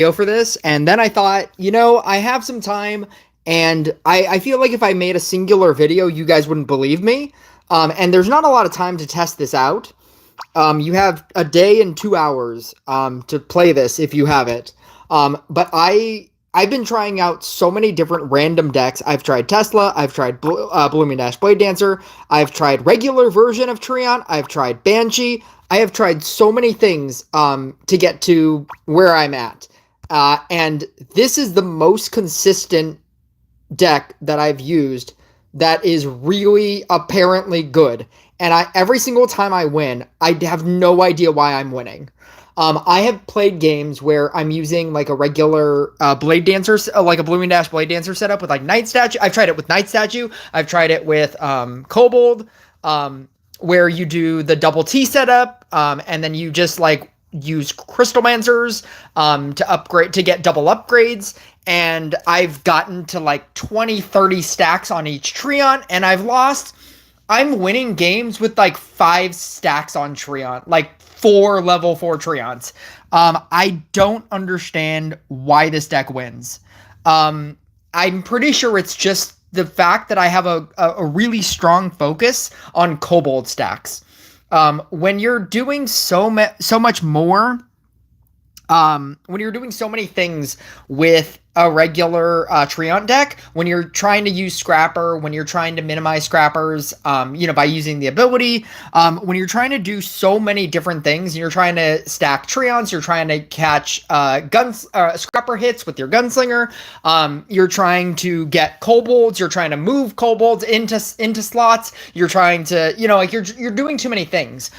video for this, and then I thought, I have some time, and I feel like if I made a singular video, you guys wouldn't believe me. And there's not a lot of time to test this out. You have a day and 2 hours to play this if you have it. But I've been trying out so many different random decks. I've tried Tesla, I've tried Blooming Dash Blade Dancer, I've tried regular version of Treant, I've tried Banshee. I have tried so many things to get to where I'm at. And this is the most consistent deck that I've used that is really apparently good. And every single time I win, I have no idea why I'm winning. I have played games where I'm using like a regular Blade Dancer, like a Blooming Dash Blade Dancer setup with like Night Statue. I've tried it with Night Statue. I've tried it with Kobold, where you do the double T setup, and then you just like use Crystalmancers to upgrade, to get double upgrades. And I've gotten to like 20, 30 stacks on each Treant, and I've lost. I'm winning games with like 5 stacks on Treant, like 4 level 4 Treants. I don't understand why this deck wins. I'm pretty sure it's just the fact that I have a really strong focus on Kobold stacks. When you're doing so much more, when you're doing so many things with a regular Treant deck, when you're trying to use Scrapper, when you're trying to minimize Scrappers, by using the ability, when you're trying to do so many different things, and you're trying to stack Treants, you're trying to catch Scrapper hits with your Gunslinger, you're trying to get Kobolds, you're trying to move Kobolds into slots, you're trying to, you're doing too many things.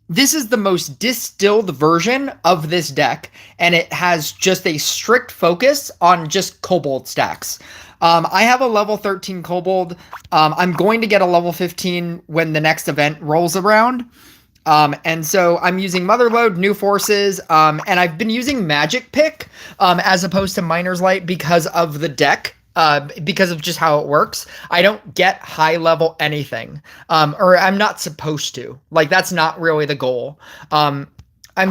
This is the most distilled version of this deck, and it has just a strict focus on just Kobold stacks. I have a level 13 Kobold. I'm going to get a level 15 when the next event rolls around. And so I'm using Motherlode, New Forces, and I've been using Magic Pick as opposed to Miner's Light because of the deck. Because of just how it works. I don't get high level anything, or I'm not supposed to. Like, that's not really the goal. I'm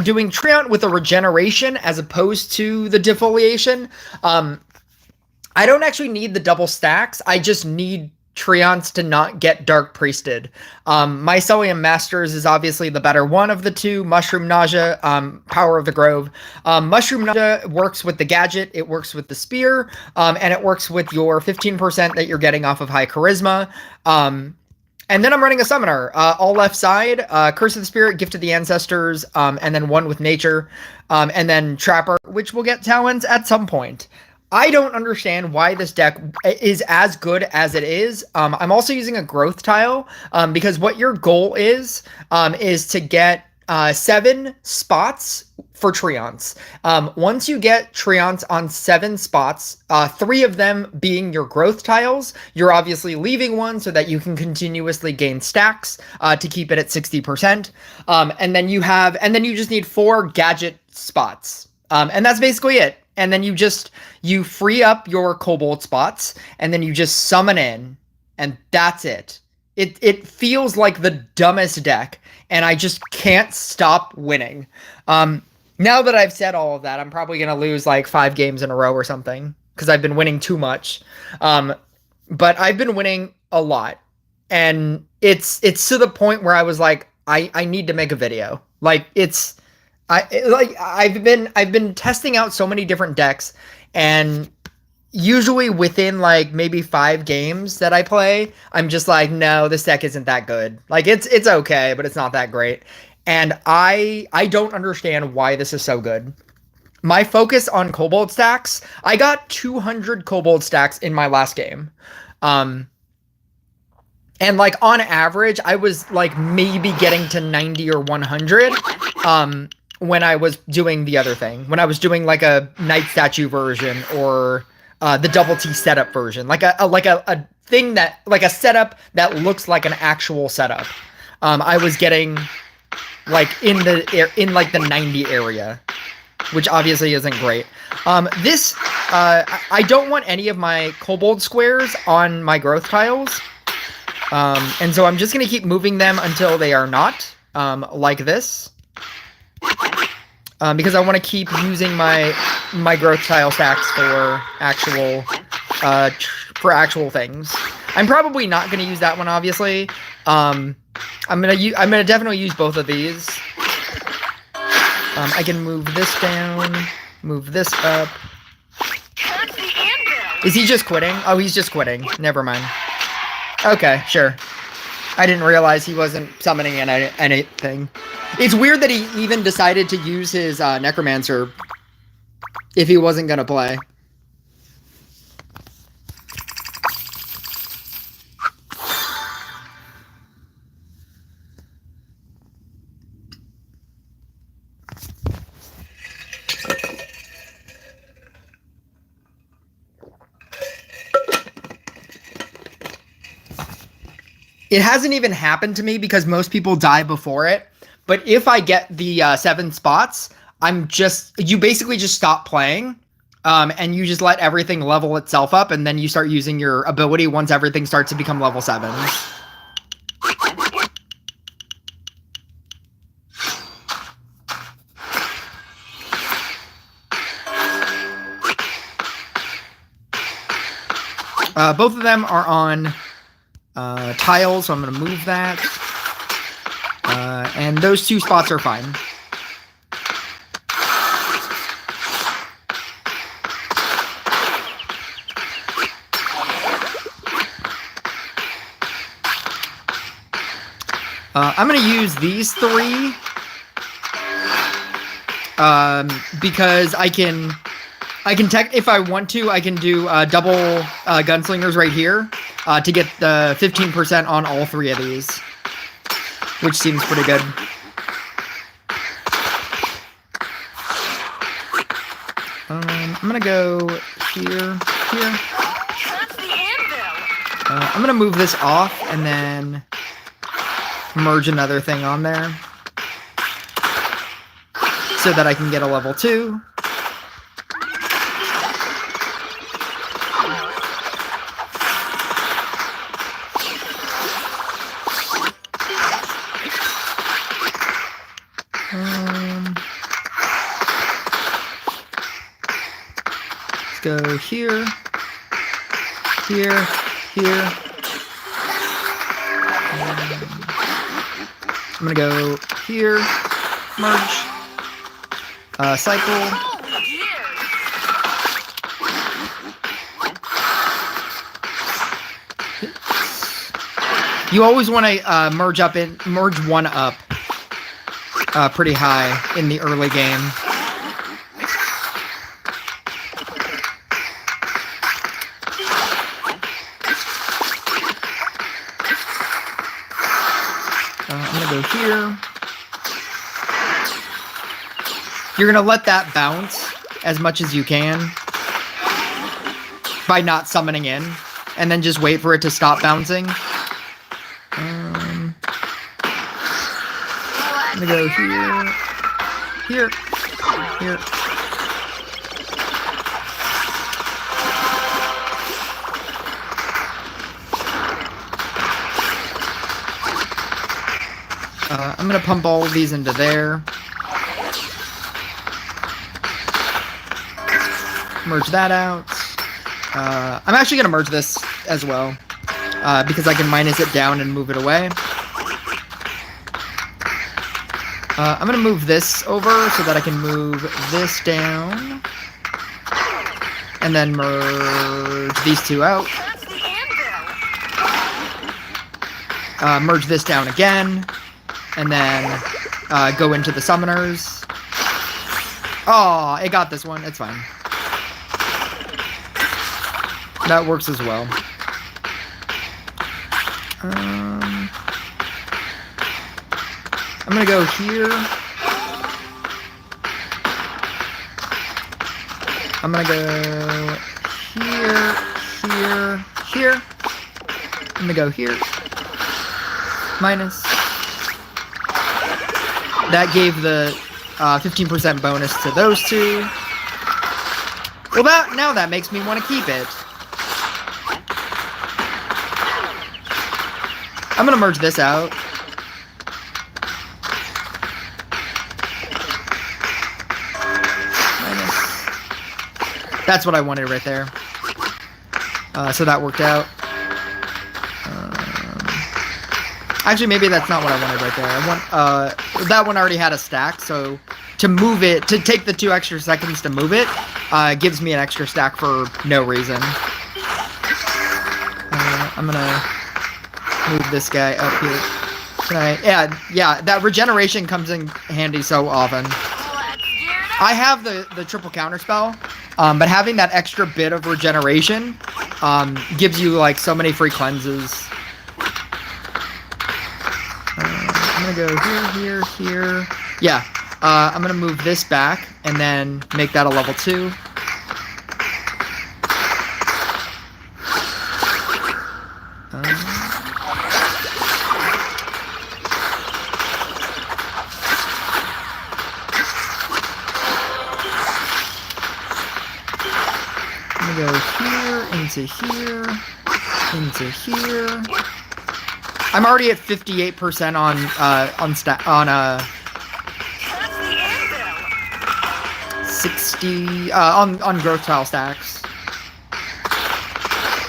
doing Treant with a regeneration as opposed to the defoliation. I don't actually need the double stacks. I just need Treants to not get Dark Priested. Mycelium Masters is obviously the better one of the two. Mushroom Nausea, Power of the Grove. Mushroom Nausea works with the gadget, it works with the spear, and it works with your 15% that you're getting off of high charisma. And then I'm running a summoner, all left side, Curse of the Spirit, Gift of the Ancestors, and then one with Nature, and then Trapper, which will get talents at some point. I don't understand why this deck is as good as it is. I'm also using a growth tile because what your goal is to get 7 spots for Treants. Once you get Treants on 7 spots, 3 of them being your growth tiles, you're obviously leaving one so that you can continuously gain stacks to keep it at 60%. And then you just need 4 gadget spots. And that's basically it. And then you free up your Kobold spots, and then you just summon in, and that's it. It feels like the dumbest deck, and I just can't stop winning. Now that I've said all of that, I'm probably going to lose like 5 games in a row or something, because I've been winning too much. But I've been winning a lot, and it's to the point where I was like, I need to make a video. Like, I've been testing out so many different decks, and usually within like maybe 5 games that I play, I'm just like, no, this deck isn't that good. Like, it's okay, but it's not that great. And I don't understand why this is so good. My focus on Kobold stacks, I got 200 Kobold stacks in my last game. And like on average, I was like maybe getting to 90 or 100. When I was doing the other thing, when I was doing like a Night Statue version or the double T setup version, like a thing that, like a setup that looks like an actual setup, I was getting like in like the 90 area, which obviously isn't great. I don't want any of my Kobold squares on my growth tiles, and so I'm just gonna keep moving them until they are not, like this. because I want to keep using my growth tile stacks for actual things. I'm probably not going to use that one, obviously. I'm gonna definitely use both of these. I can move this down, move this up. Is he just quitting? Oh, he's just quitting. Never mind. Okay, sure. I didn't realize he wasn't summoning anything. It's weird that he even decided to use his Necromancer if he wasn't gonna play. It hasn't even happened to me because most people die before it. But if I get the 7 spots, you basically just stop playing. And you just let everything level itself up, and then you start using your ability once everything starts to become level 7s. Both of them are on tiles, so I'm going to move that. And those 2 spots are fine. I'm going to use these 3 because I can if I want to, I can do double gunslingers right here to get the 15% on all 3 of these, which seems pretty good. I'm gonna go here. I'm gonna move this off and then merge another thing on there so that I can get a level 2. Go here, here, here. I'm gonna go here, merge, cycle. You always want to merge one up pretty high in the early game. Here. You're going to let that bounce as much as you can by not summoning in, and then just wait for it to stop bouncing. I'm going to go here, here, here. I'm going to pump all of these into there. Merge that out. I'm actually going to merge this as well, because I can minus it down and move it away. I'm going to move this over so that I can move this down. And then merge these 2 out. Merge this down again. And then go into the summoners. Oh, it got this one. It's fine. That works as well. I'm going to go here. I'm going to go here, here, here. I'm going to go here. Minus. That gave the 15% bonus to those 2. Well, now that makes me want to keep it. I'm going to merge this out. That's what I wanted right there. So that worked out. Actually, maybe that's not what I wanted right there. I want that one already had a stack, so to move it, to take the 2 extra seconds to move it, gives me an extra stack for no reason. I'm gonna move this guy up here. Yeah, that regeneration comes in handy so often. I have the triple counter spell, but having that extra bit of regeneration gives you like so many free cleanses. I'm gonna go here. Yeah, I'm gonna move this back and then make that a level 2. I'm gonna go here, into here. I'm already at 58% on 60 on growth tile stacks.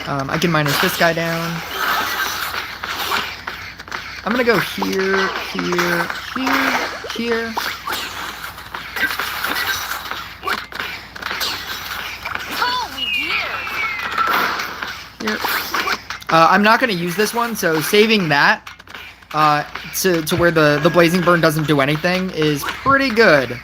I can minus this guy down. I'm gonna go here. Here. I'm not gonna use this one, so saving that to where the blazing burn doesn't do anything is pretty good.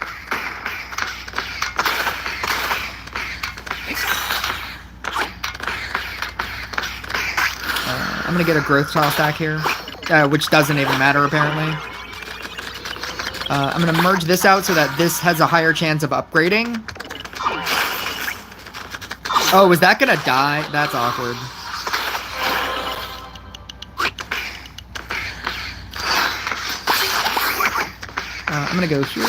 I'm gonna get a growth tile stack here, which doesn't even matter apparently. I'm gonna merge this out so that this has a higher chance of upgrading. Oh, is that gonna die? That's awkward. I'm gonna go here.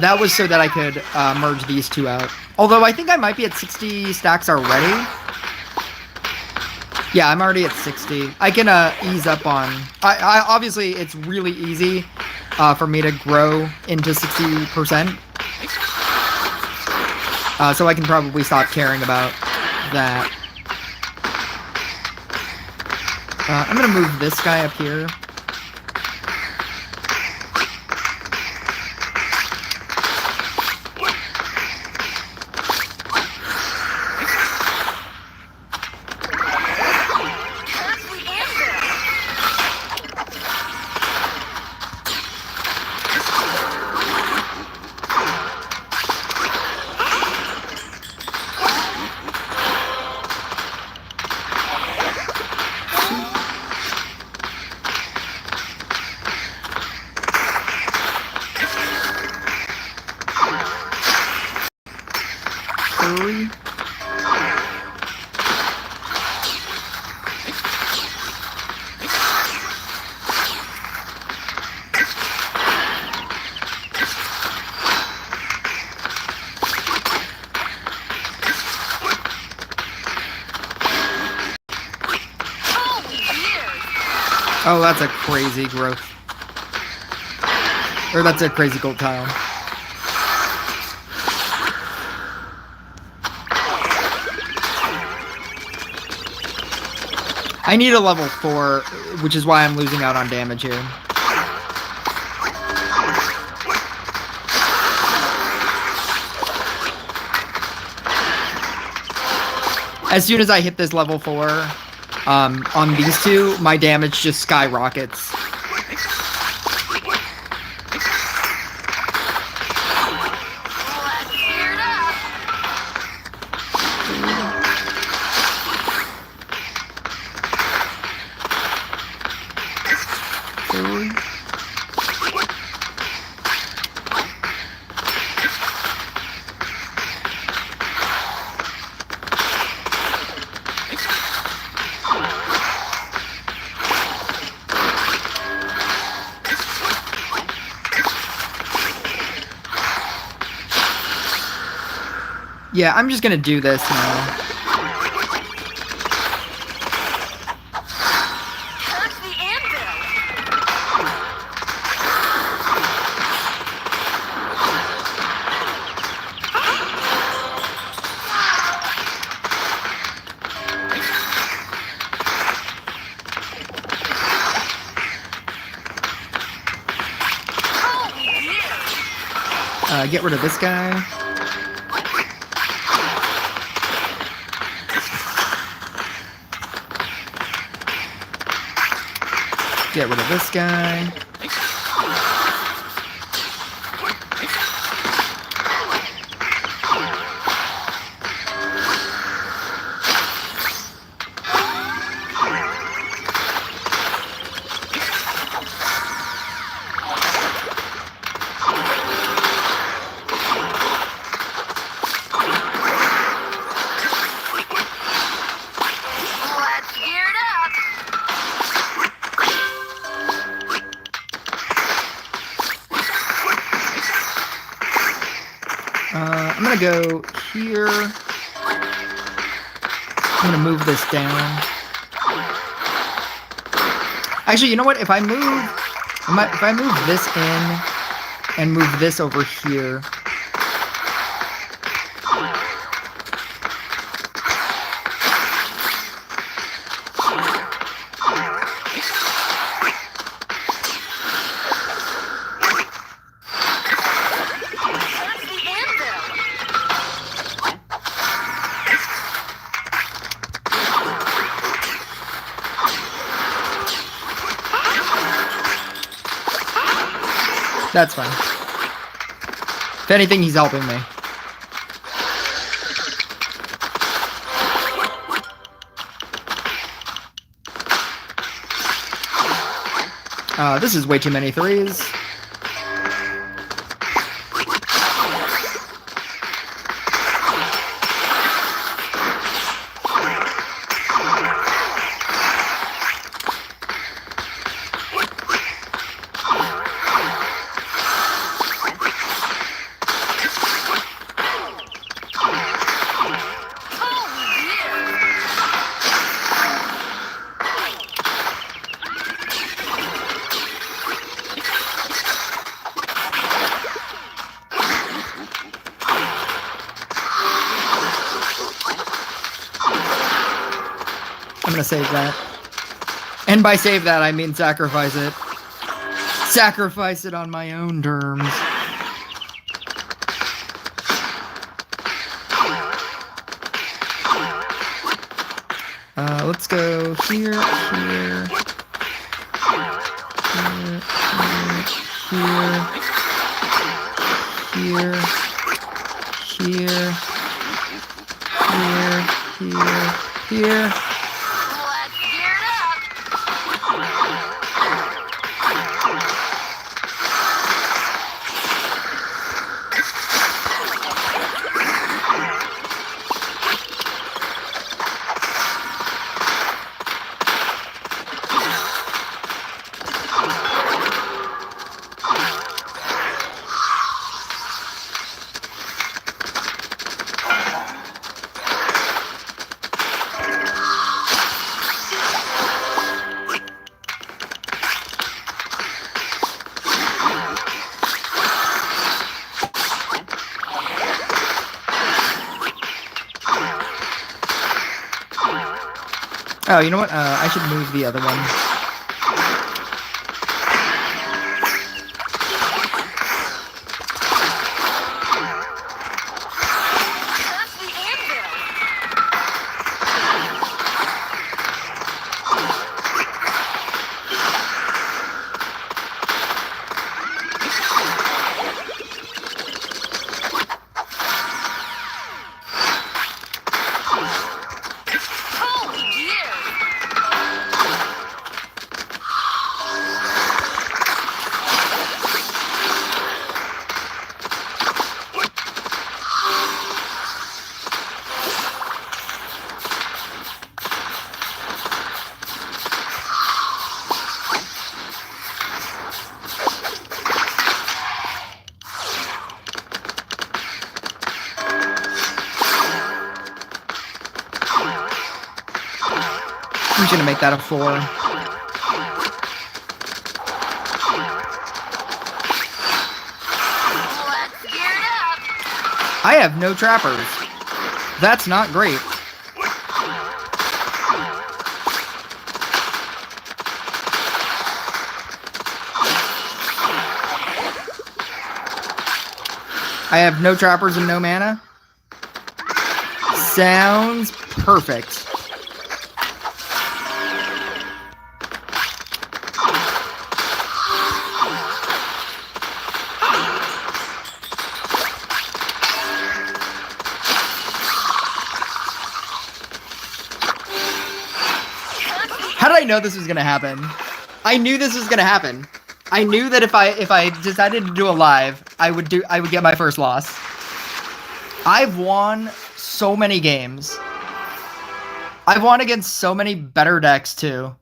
That was so that I could merge these 2 out. Although I think I might be at 60 stacks already. Yeah, I'm already at 60. I can ease up on... I obviously, it's really easy for me to grow into 60%. So I can probably stop caring about that. I'm going to move this guy up here. Oh, that's a crazy growth. Or that's a crazy gold tile. I need a level 4, which is why I'm losing out on damage here. As soon as I hit this level 4, on these 2, my damage just skyrockets. Yeah, I'm just gonna do this now. Get rid of this guy. Get rid of this guy. I'm gonna go here. I'm gonna move this down. Actually, you know what? If I move this in and move this over here. That's fine. If anything, he's helping me. This is way too many threes. I'm gonna save that. And by save that, I mean sacrifice it. Sacrifice it on my own terms. Let's go here, here, here, here, here, here. Oh, you know what? I should move the other one. I'm gonna make that a 4. I have no trappers. That's not great. I have no trappers and no mana. Sounds perfect. How did I know this was gonna happen? I knew this was gonna happen. I knew that if I decided to do a live, I would get my first loss. I've won so many games. I've won against so many better decks too,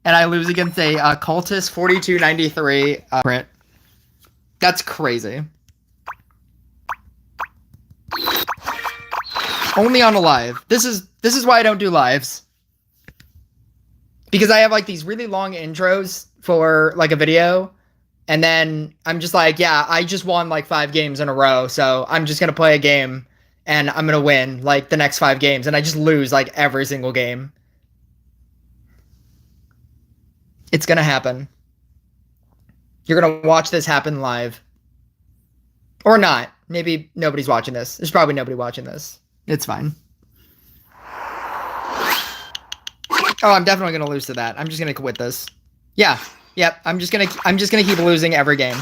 and I lose against a cultist 4293 print. That's crazy. Only on a live. This is why I don't do lives. Because I have like these really long intros for like a video, and then I'm just like, yeah, I just won like 5 games in a row, so I'm just gonna play a game and I'm gonna win like the next 5 games, and I just lose like every single game. It's gonna happen. You're gonna watch this happen live. Or not. Maybe nobody's watching this. There's probably nobody watching this. It's fine. Oh, I'm definitely gonna lose to that. I'm just gonna quit this. Yeah. Yep. I'm just gonna keep losing every game.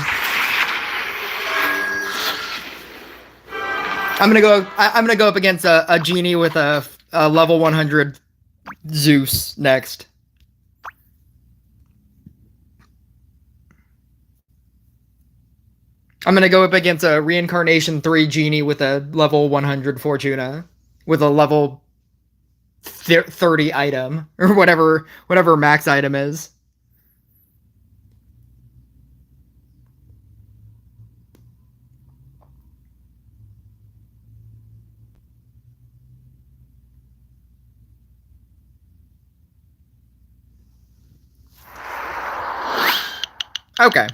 I'm gonna go up against a genie with a level 100 Zeus next. I'm gonna go up against a reincarnation 3 genie with a level 100 Fortuna with a level 30 item or whatever max item is. Okay.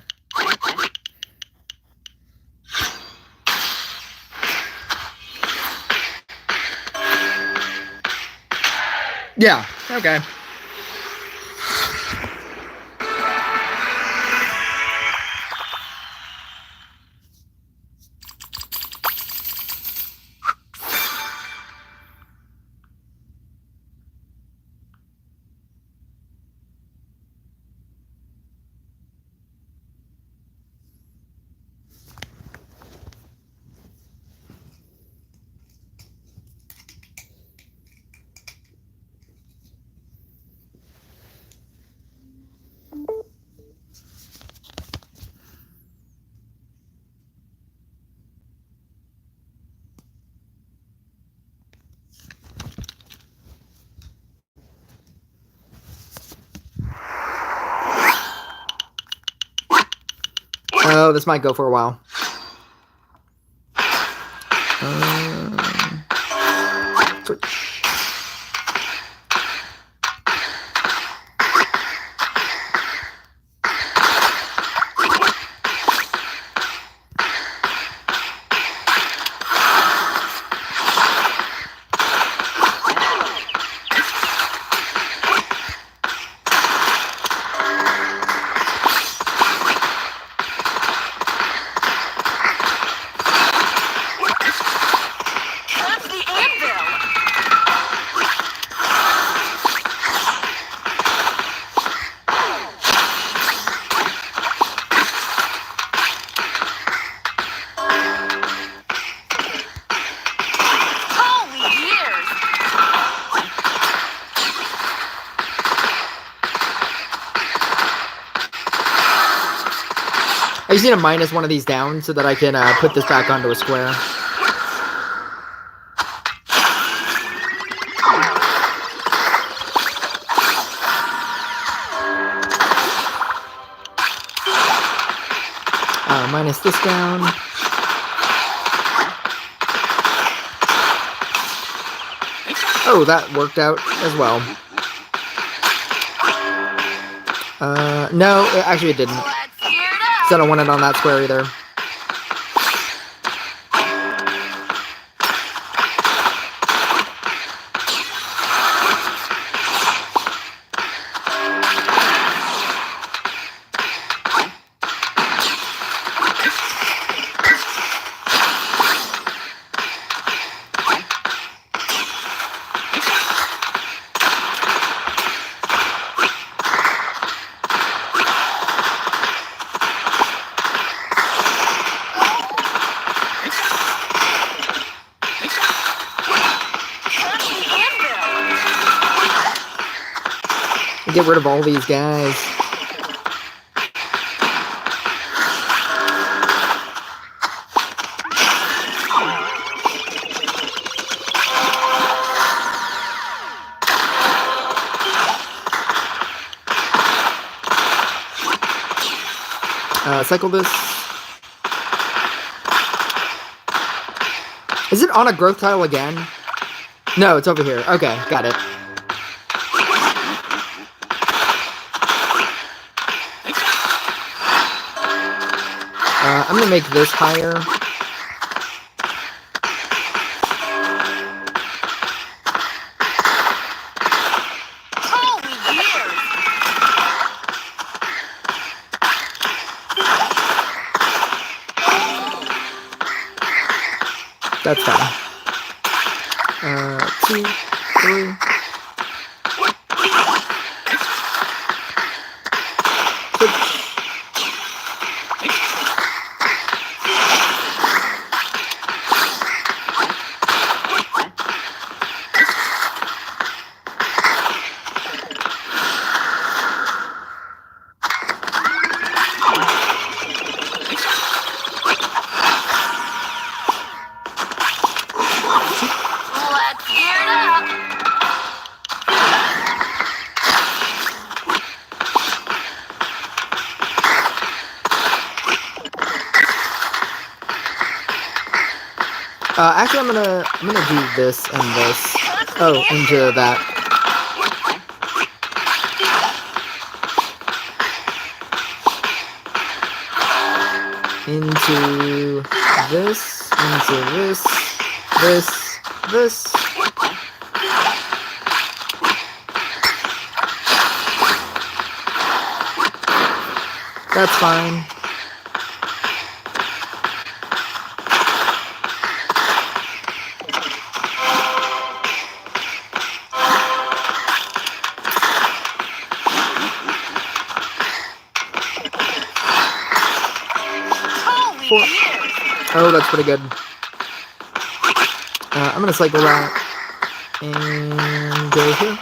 Yeah, okay. Oh, this might go for a while. I just need to minus one of these down so that I can put this back onto a square. Minus this down. Oh, that worked out as well. No, actually it didn't. So I don't want it on that square either. Get rid of all these guys. Cycle this. Is it on a growth tile again? No, it's over here. Okay, got it. I'm gonna make this higher. That's fine. 2, 3. Actually, I'm gonna do this and this. Oh, into that. Into this. Into this. This. That's fine. Oh, that's pretty good. I'm gonna cycle that and go here.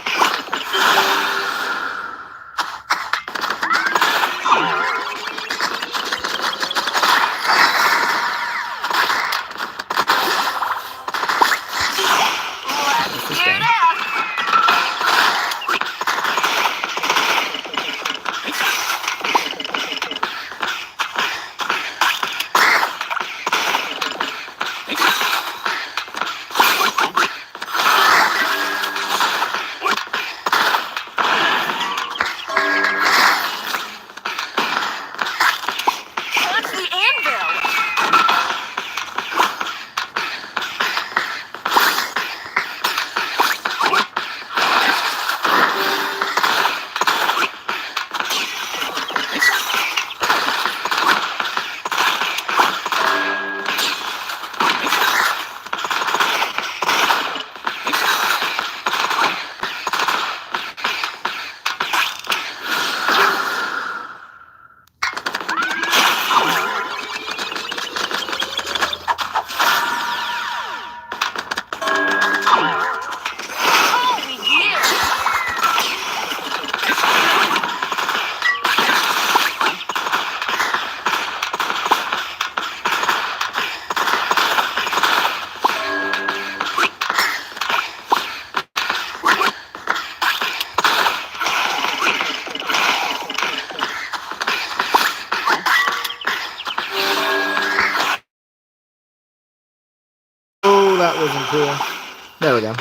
That wasn't cool. There we go.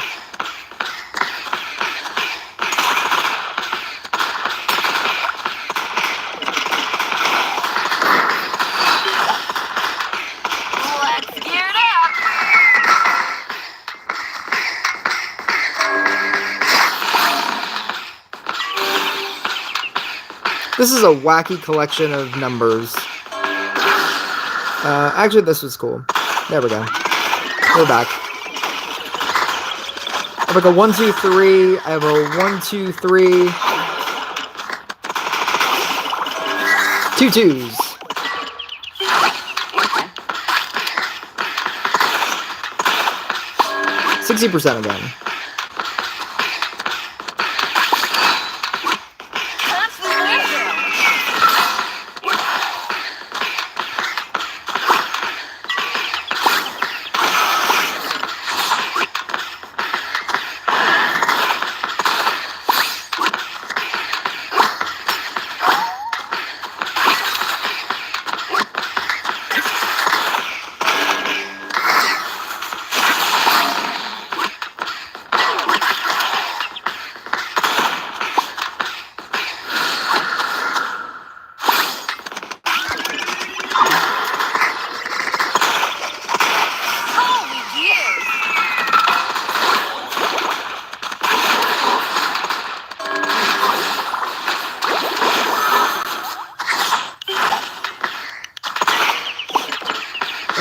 Let's gear it up. This is a wacky collection of numbers. Actually, this was cool. There we go. We're back. I have like a 1, 2, 3. I have a 1, 2, 3. 2 twos. 60% again.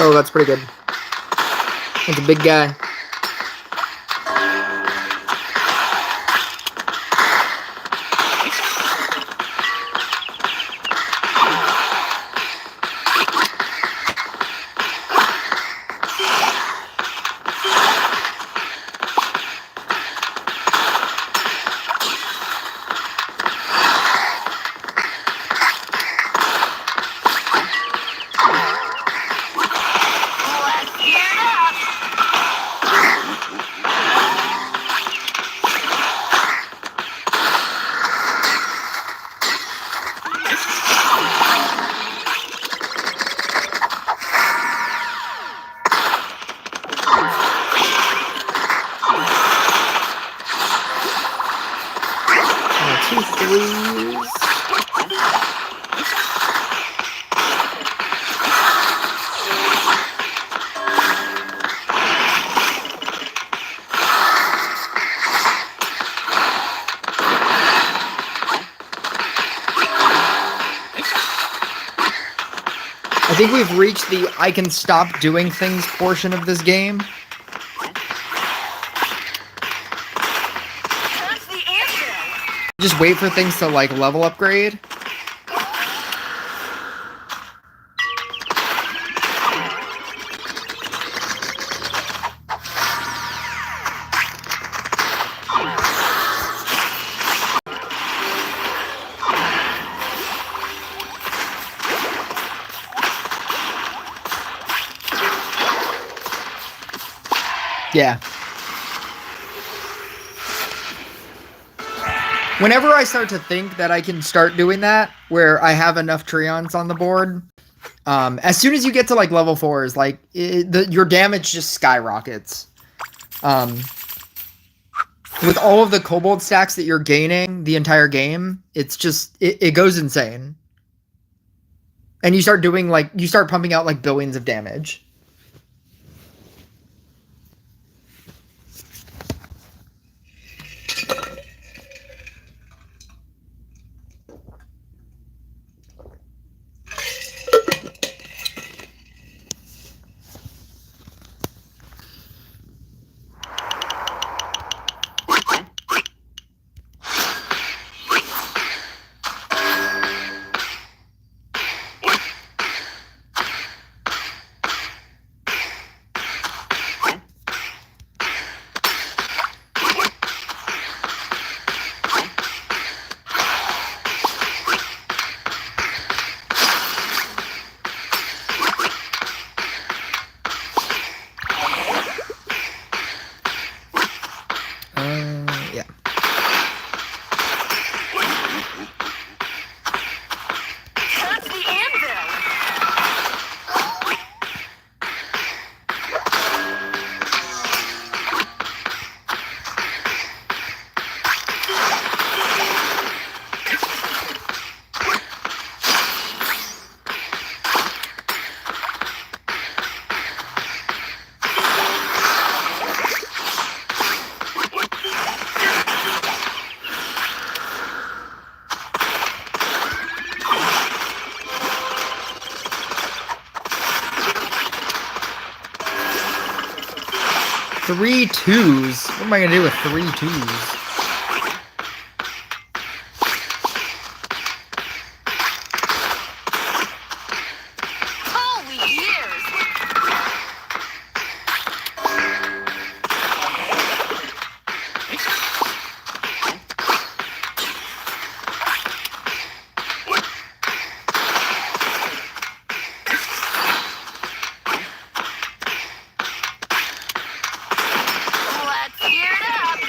Oh, that's pretty good. That's a big guy. Let's gear it up. Two threes. I think we've reached the I can stop doing things portion of this game. That's the answer. Just wait for things to like level upgrade. Yeah. Whenever I start to think that I can start doing that, where I have enough Treants on the board, as soon as you get to like level 4s, like your damage just skyrockets. With all of the Kobold stacks that you're gaining the entire game, it's just it goes insane. And you start doing like you start pumping out like billions of damage. Yeah. That's the anvil. Three twos. What am I gonna do with 3 2s? Holy years. Let's gear it up.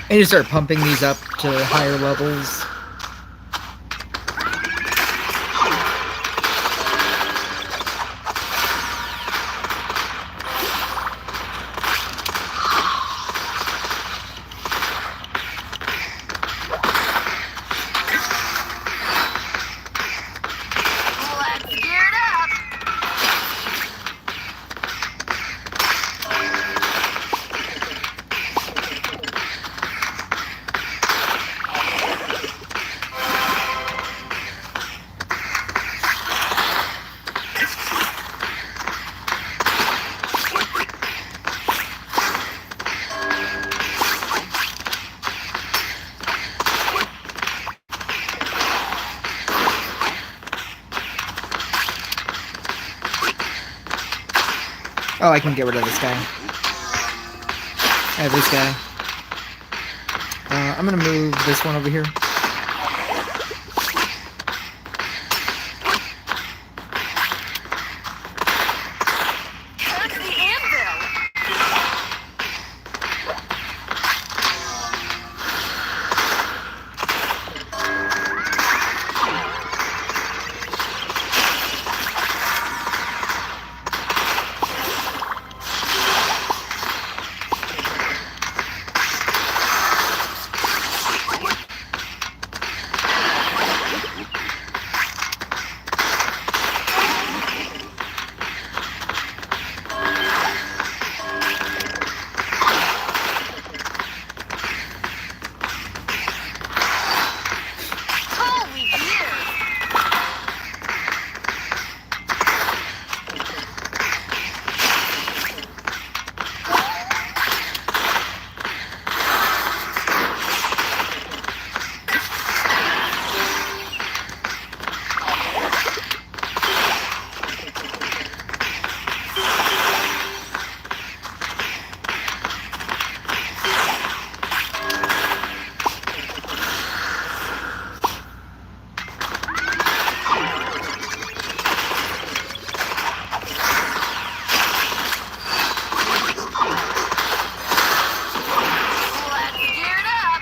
I need to start pumping these up to higher levels. Let's gear it up. Oh, I can get rid of this guy. I have this guy. I'm gonna move this one over here. Touch the anvil. Holy gear. Let's gear it up.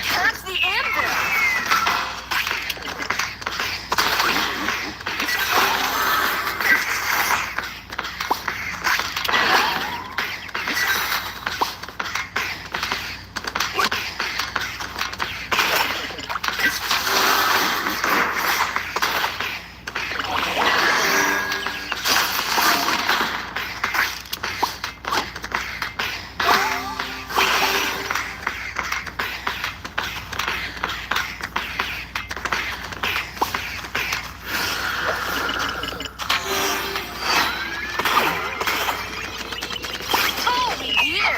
Touch the anvil. Holy gear.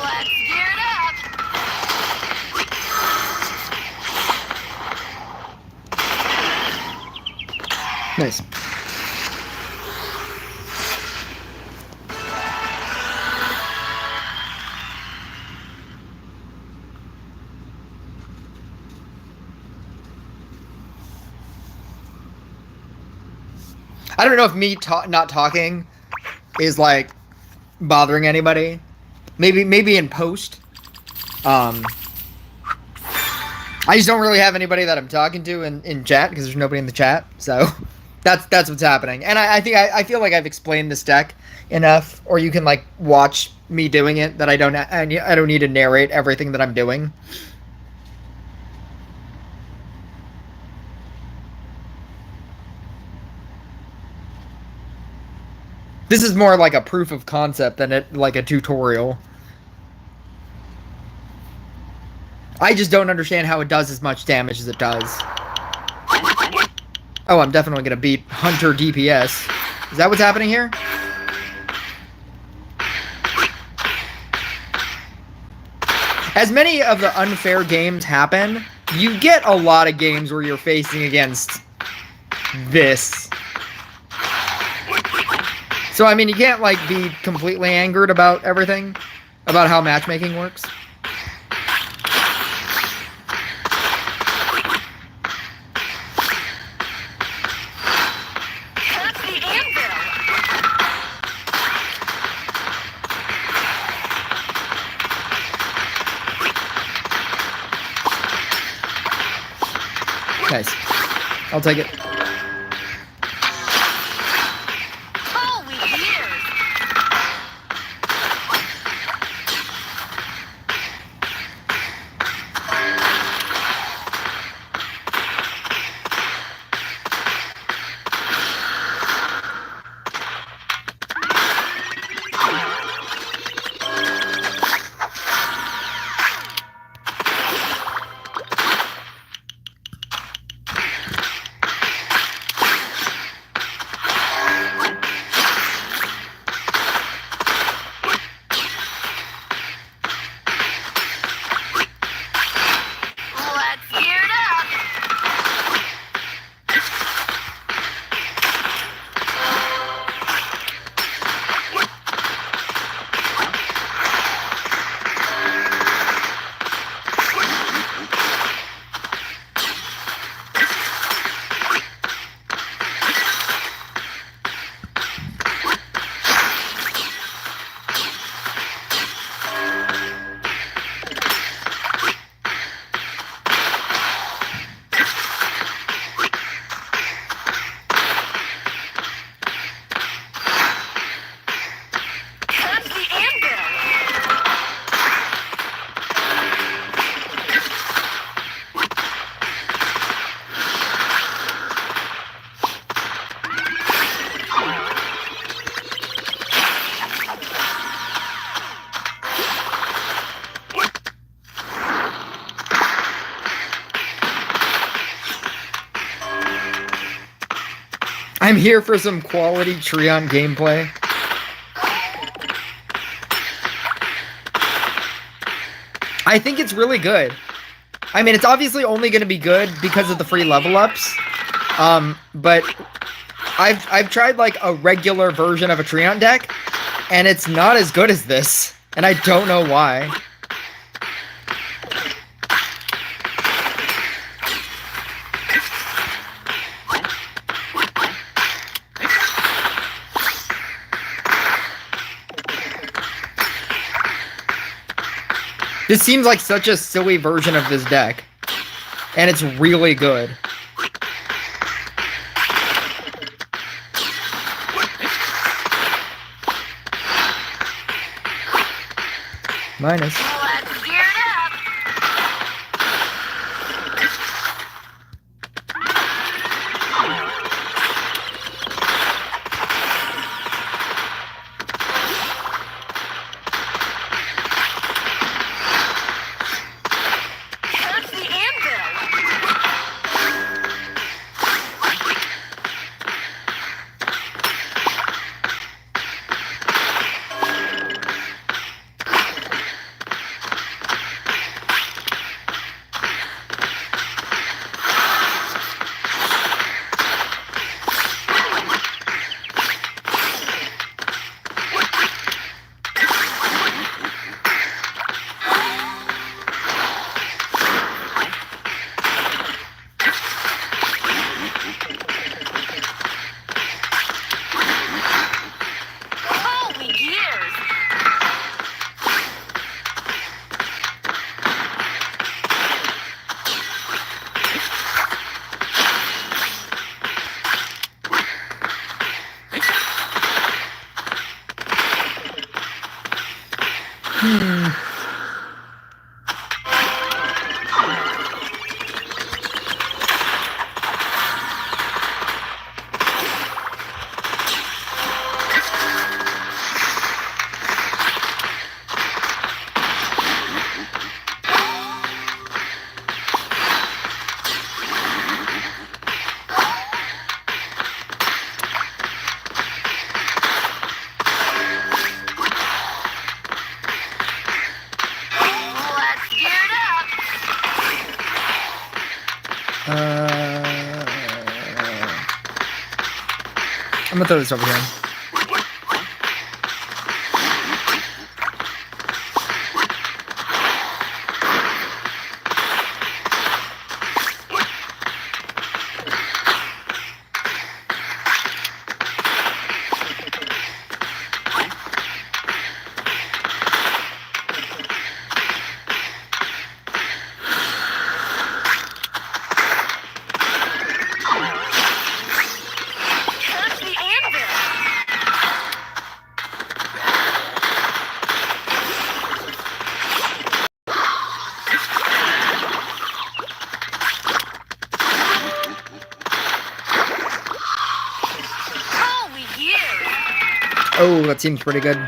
Let's gear it up. Nice. I don't know if me not talking is like bothering anybody. Maybe in post. I just don't really have anybody that I'm talking to in chat because there's nobody in the chat. So That's what's happening. And I think I feel like I've explained this deck enough, or you can like watch me doing it, that I don't need to narrate everything that I'm doing. This is more like a proof of concept than like a tutorial. I just don't understand how it does as much damage as it does. Oh, I'm definitely gonna beat Hunter DPS. Is that what's happening here? As many of the unfair games happen, you get a lot of games where you're facing against this. So, I mean, you can't, like, be completely angered about everything, about how matchmaking works. That's the anvil. Nice. I'll take it. Holy years. Let's gear it up. That's the anvil. I'm here for some quality Treant gameplay. I think it's really good. I mean, it's obviously only going to be good because of the free level ups. But I've tried like a regular version of a Treant deck, and it's not as good as this, and I don't know why. This seems like such a silly version of this deck, and it's really good. Minus. Let's gear it up. That's the anvil. Let's gear it up. I'm gonna throw this over here. Touch the anvil. Holy yeah. Oh, that seems pretty good.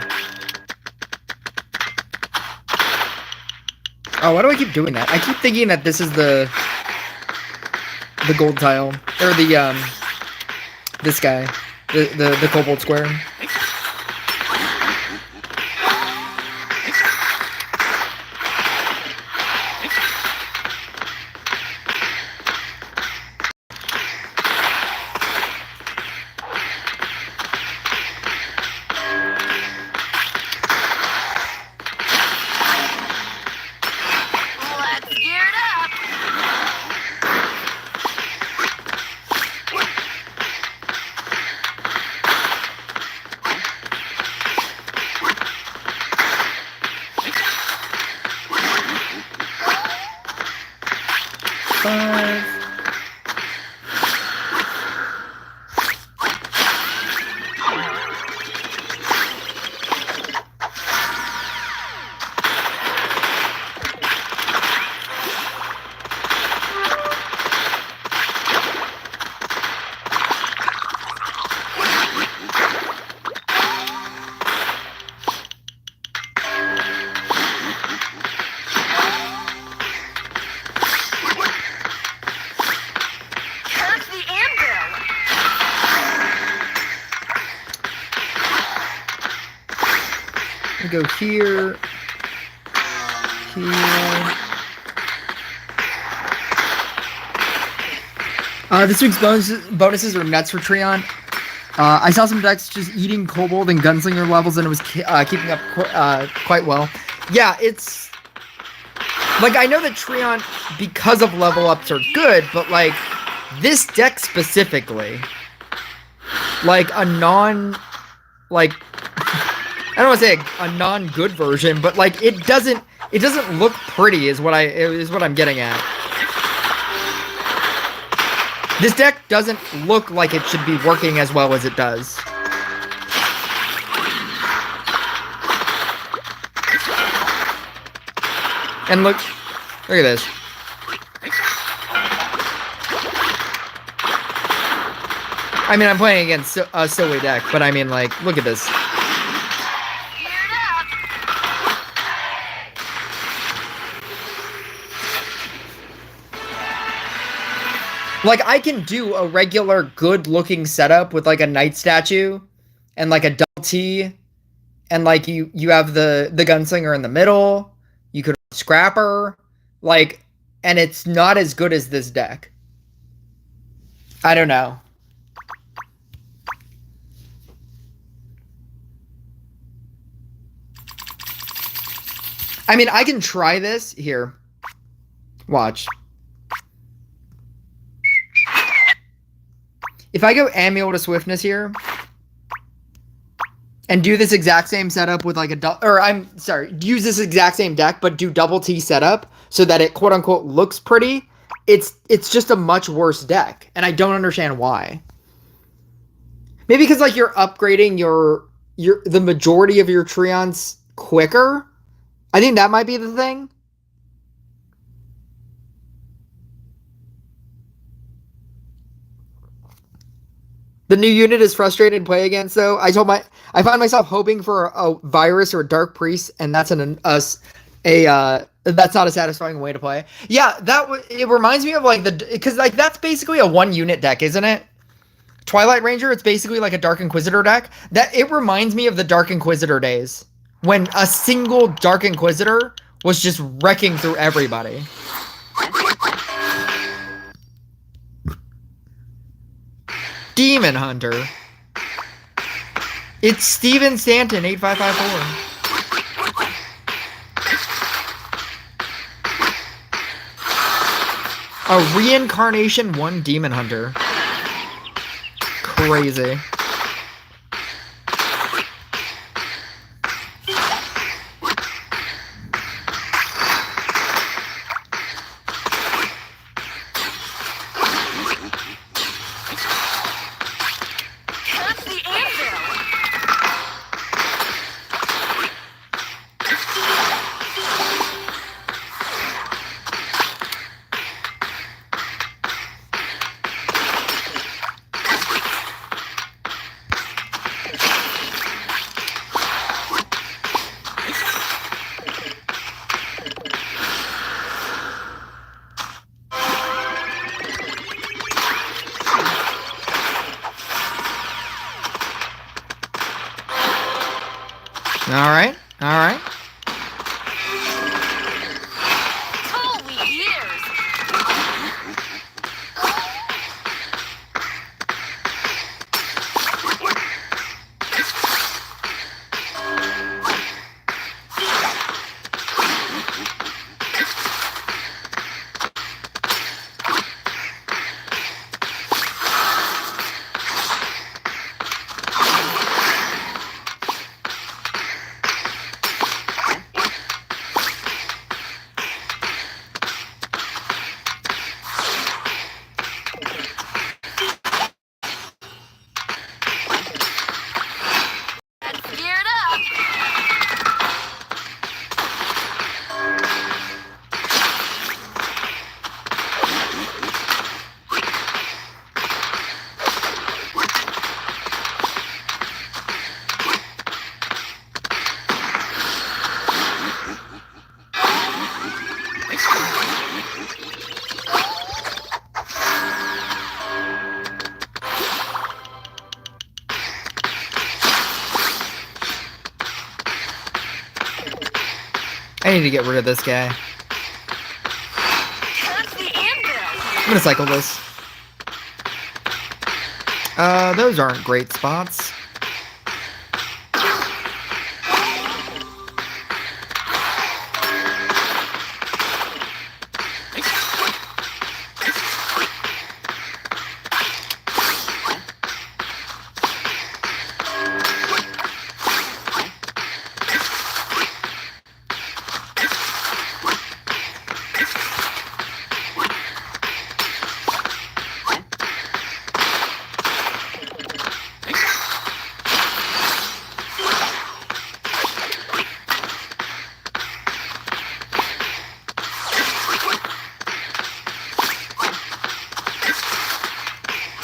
Oh, why do I keep doing that? I keep thinking that this is the gold tile or the this guy, the cobalt square. Let's gear it up. Five. Touch the anvil. We go here. Here. This week's bonuses are nuts for Treant. I saw some decks just eating Kobold and Gunslinger levels, and it was keeping up quite well. Yeah, it's like I know that Treant, because of level ups, are good, but like this deck specifically, like a non, like I don't want to say a non-good version, but like it doesn't look pretty is what I'm getting at. This deck doesn't look like it should be working as well as it does. And look at this. I mean, I'm playing against a silly deck, but I mean, like, look at this. Gear it up. Like, I can do a regular good-looking setup with, like, a knight statue and, like, a double T, and, like, you have the gunslinger in the middle. You could scrapper, like, and it's not as good as this deck. I don't know. I mean, I can try this here. Watch. If I go Amulet of Swiftness here and do this exact same setup with like use this exact same deck, but do double T setup so that it quote unquote looks pretty, it's just a much worse deck. And I don't understand why. Maybe because like you're upgrading the majority of your Treants quicker I think that might be the thing. The new unit is frustrated to play against, though. I find myself hoping for a virus or a dark priest, and that's that's not a satisfying way to play. Yeah, it reminds me of like because like that's basically a 1 unit deck, isn't it? Twilight Ranger, it's basically like a Dark Inquisitor deck. That it reminds me of the Dark Inquisitor days when a single Dark Inquisitor was just wrecking through everybody. Demon Hunter. It's Steven Stanton, 8554. A Reincarnation 1 Demon Hunter. Crazy. Touch the anvil. All right. All right. Holy years. Let's gear it up. I need to get rid of this guy. Touch the anvil. I'm gonna cycle this. Those aren't great spots.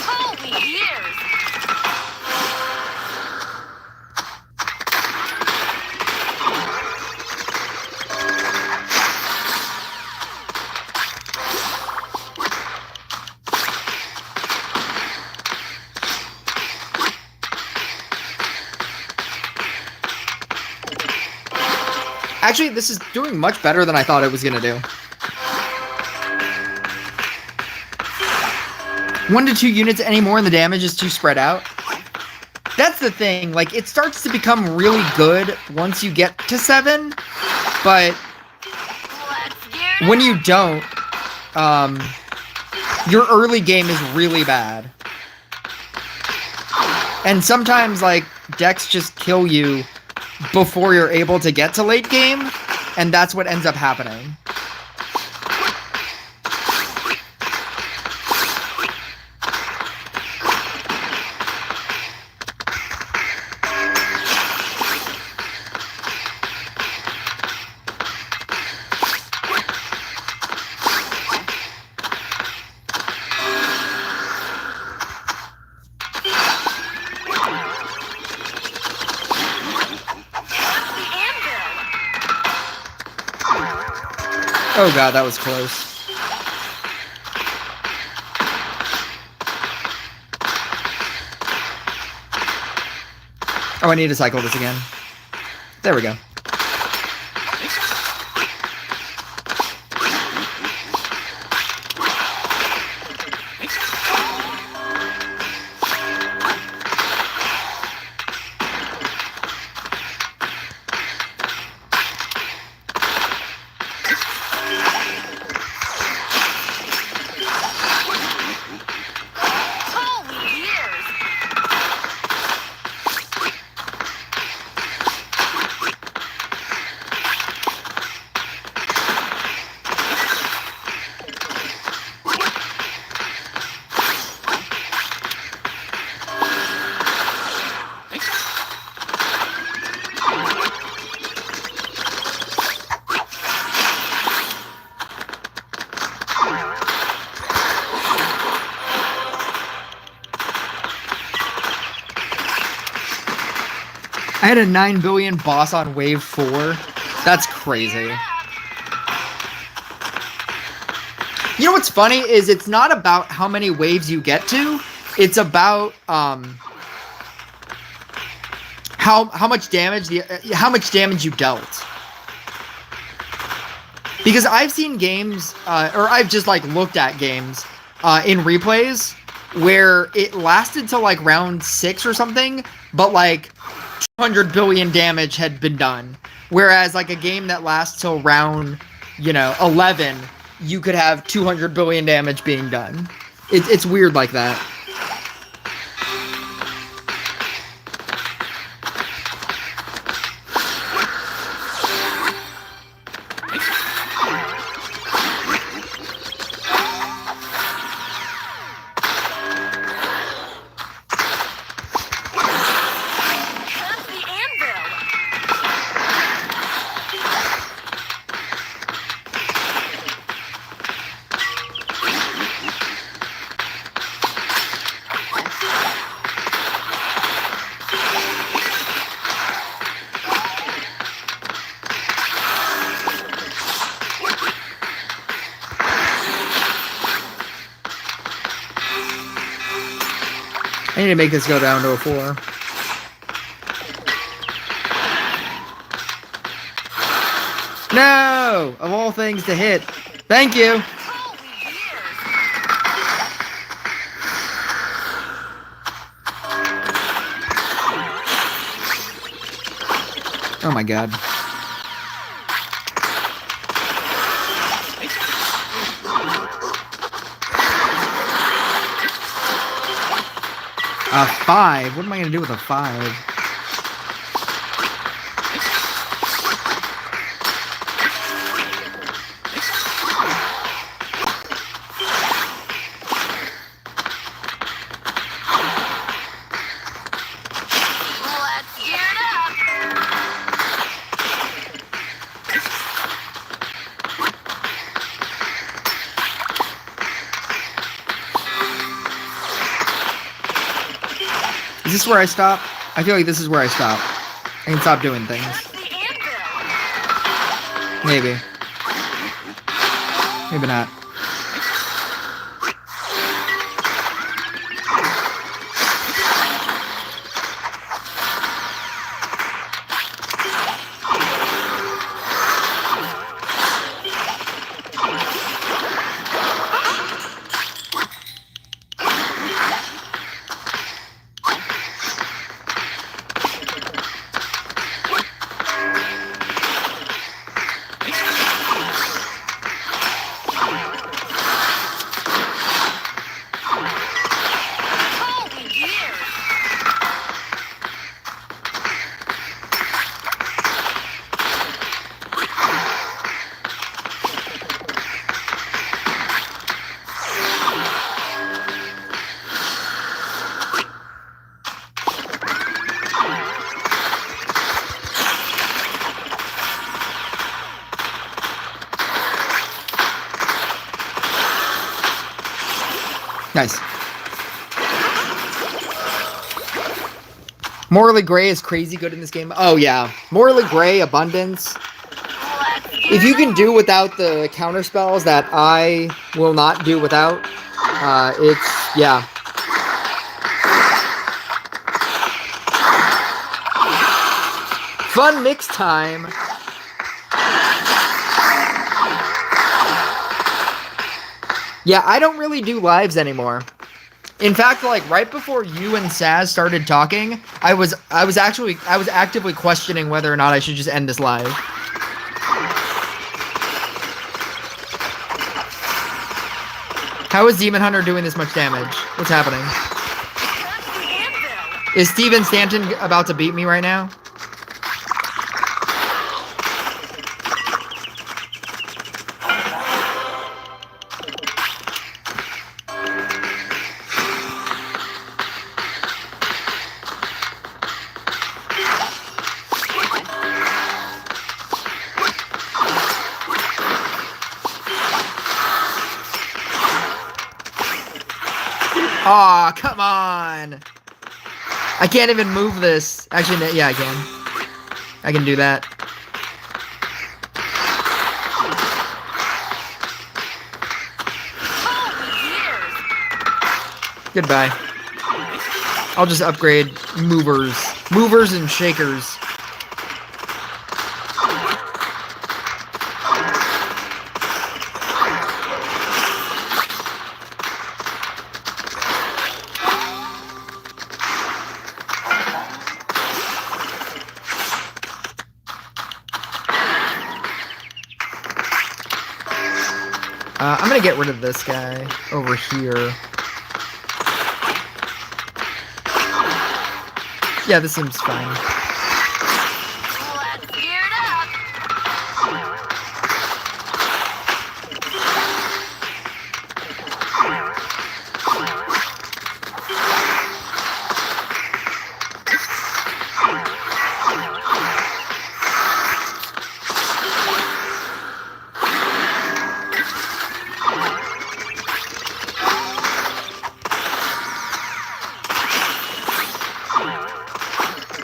Holy years. Actually, this is doing much better than I thought it was gonna do. 1 to 2 units anymore and the damage is too spread out. That's the thing, like, it starts to become really good once you get to 7, but Let's gear it when up. you don't, your early game is really bad. And sometimes, like, decks just kill you before you're able to get to late game, and that's what ends up happening. Oh god, that was close. Oh, I need to cycle this again. There we go. Holy years! I had a 9 billion boss on wave 4. That's crazy. You know what's funny is it's not about how many waves you get to. It's about how much damage you dealt. Because I've seen games, or I've just like looked at games in replays where it lasted till like round 6 or something, but like 200 billion damage had been done. Whereas like a game that lasts till round, 11, you could have 200 billion damage being done. It's weird like that. That's the anvil! I need to make this go down to a 4. No! Of all things to hit. Thank you! Holy years! Oh my god. A 5? What am I gonna do with a 5? Let's gear it up! Is this where I stop? I feel like this is where I stop. I can stop doing things. That's the anvil! Maybe. Maybe not. Holy years! Nice. Morally Gray is crazy good in this game. Oh yeah. Morally Gray, Abundance. Let's If you can do without the counter spells that I will not do without, it's, yeah. Fun mix time. Yeah, I don't really do lives anymore. In fact, like right before you and Saz started talking, I was actively questioning whether or not I should just end this live. How is Demon Hunter doing this much damage? What's happening? Is Steven Stanton about to beat me right now? Aw, come on! I can't even move this. Actually, yeah, I can. I can do that. Goodbye. I'll just upgrade movers. Movers and shakers. I'm gonna get rid of this guy over here. Yeah, this seems fine. Let's gear it up.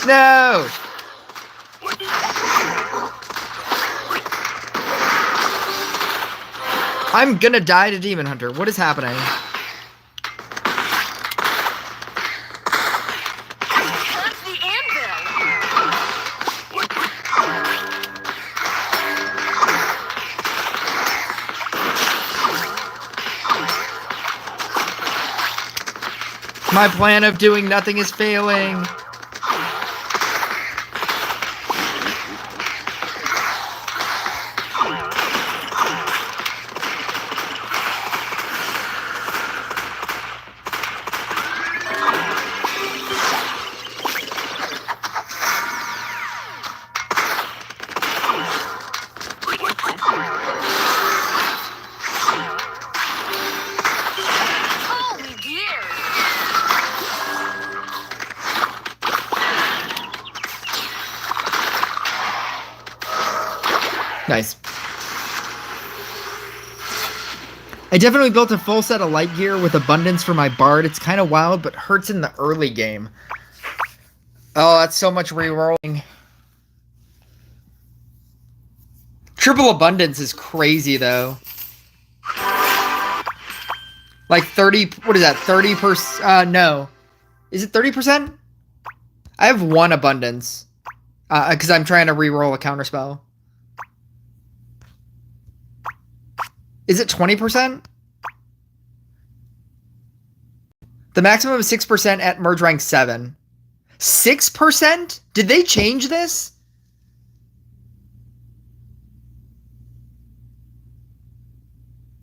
No! I'm gonna die to Demon Hunter. What is happening? That's the anvil. My plan of doing nothing is failing. Holy dear. Nice. I definitely built a full set of light gear with abundance for my bard. It's kind of wild, but hurts in the early game. Oh, that's so much rerolling. Triple abundance is crazy, though. Like 30, what is that, 30%? No. Is it 30%? I have one abundance. Because I'm trying to reroll a counterspell. Is it 20%? The maximum is 6% at merge rank 7. 6%? Did they change this?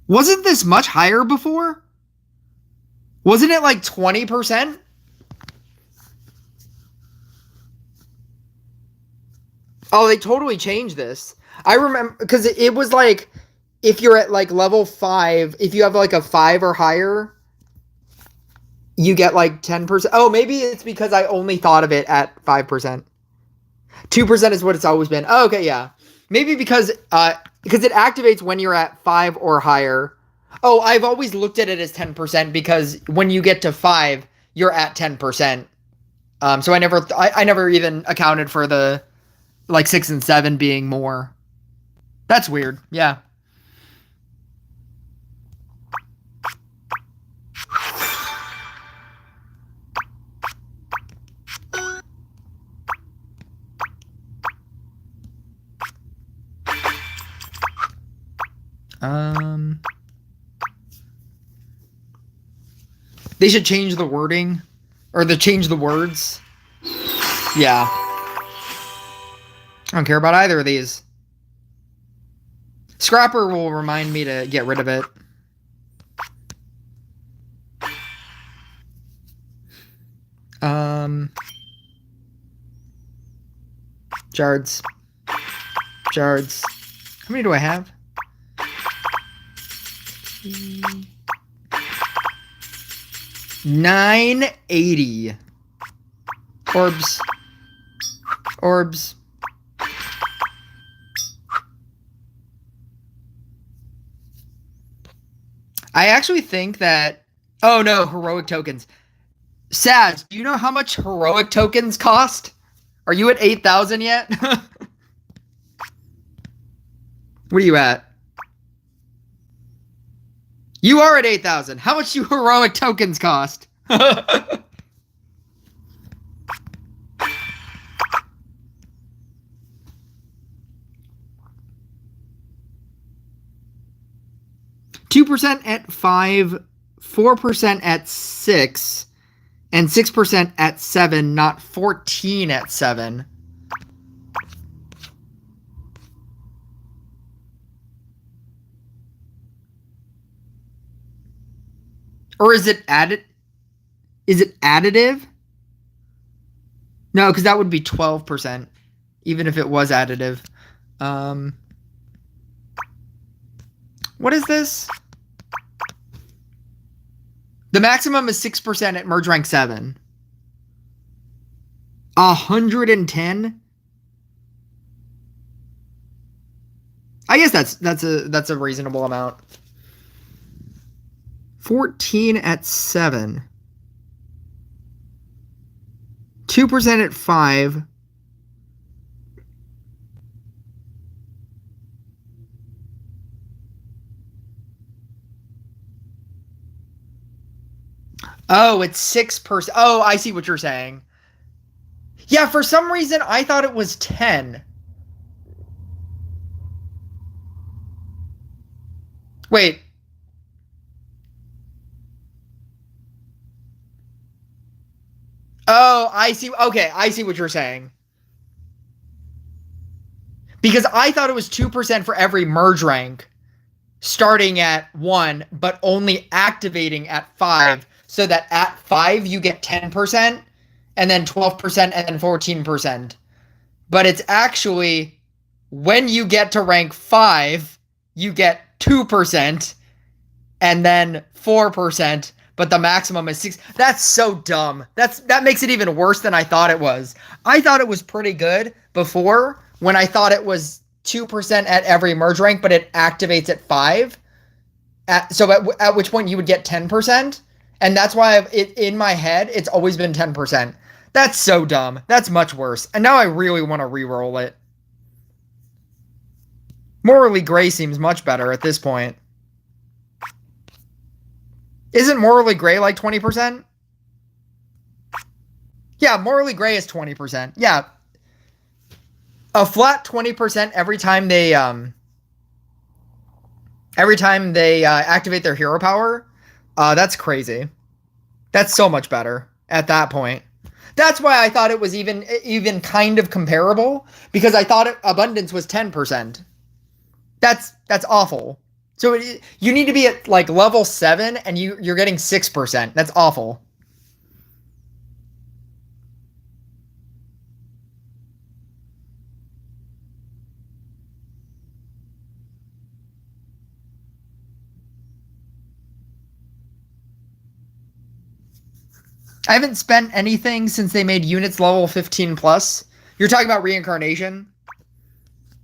Wasn't this much higher before? Wasn't it like 20%? Oh, they totally changed this. I remember, because it was like, if you're at like level 5, if you have like a 5 or higher, you get like 10%. Oh, maybe it's because I only thought of it at 5%. 2% is what it's always been. Oh, okay, yeah. Maybe because it activates when you're at 5 or higher. Oh, I've always looked at it as 10% because when you get to 5, you're at 10%. So I never even accounted for the like 6 and 7 being more. That's weird. Yeah. They should change the wording or change the words. Yeah. I don't care about either of these. Scrapper will remind me to get rid of it. Jards. Jards. How many do I have? 980. Orbs. Orbs. I actually think that... Oh no, heroic tokens. Saz, do you know how much heroic tokens cost? Are you at 8,000 yet? What are you at? You are at 8,000. How much do heroic tokens cost? 2% at 5, 4% at 6, and 6% at 7, not 14 at 7. Or is it added? Is it additive? No, because that would be 12%, even if it was additive. What is this? The maximum is 6% at merge rank 7. 110? I guess that's a reasonable amount. 14 at 7. 2% at 5. Oh, it's 6%. Oh, I see what you're saying. Yeah, for some reason, I thought it was 10. Wait. Oh, I see. Okay, I see what you're saying. Because I thought it was 2% for every merge rank, starting at 1, but only activating at 5, so that at 5 you get 10%, and then 12%, and then 14%. But it's actually, when you get to rank 5, you get 2%, and then 4%, but the maximum is 6. That's so dumb. That makes it even worse than I thought it was. I thought it was pretty good before, when I thought it was 2% at every merge rank, but it activates at 5. So at which point you would get 10%. And that's why in my head, it's always been 10%. That's so dumb. That's much worse. And now I really want to re-roll it. Morally Gray seems much better at this point. Isn't Morally Gray like 20%? Yeah, Morally Gray is 20%. Yeah. A flat 20% every time they activate their hero power. That's crazy. That's so much better at that point. That's why I thought it was even kind of comparable, because I thought Abundance was 10%. That's awful. So you need to be at like level 7 and you're getting 6%. That's awful. I haven't spent anything since they made units level 15 plus. You're talking about reincarnation?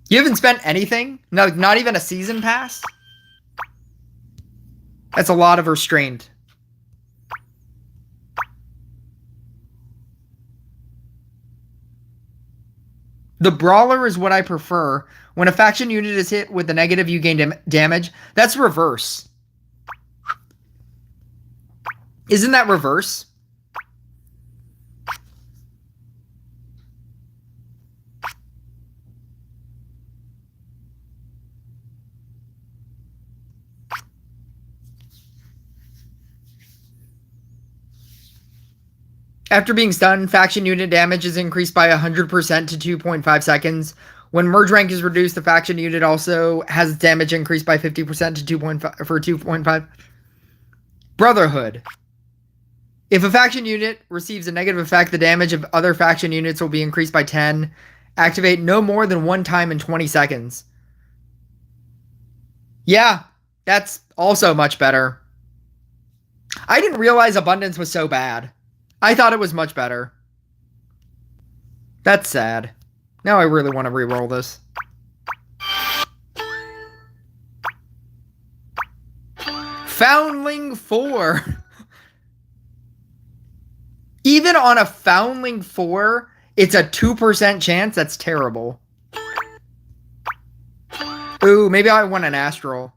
You haven't spent anything? No, not even a season pass? That's a lot of restraint. The brawler is what I prefer. When a faction unit is hit with a negative, you gain damage. That's reverse. Isn't that reverse? After being stunned, faction unit damage is increased by 100% to 2.5 seconds. When merge rank is reduced, the faction unit also has damage increased by 50% to 2.5 for 2.5. Brotherhood. If a faction unit receives a negative effect, the damage of other faction units will be increased by 10. Activate no more than one time in 20 seconds. Yeah, that's also much better. I didn't realize abundance was so bad. I thought it was much better. That's sad. Now I really want to re-roll this. Foundling 4. Even on a Foundling 4, it's a 2% chance. That's terrible. Ooh, maybe I want an Astral.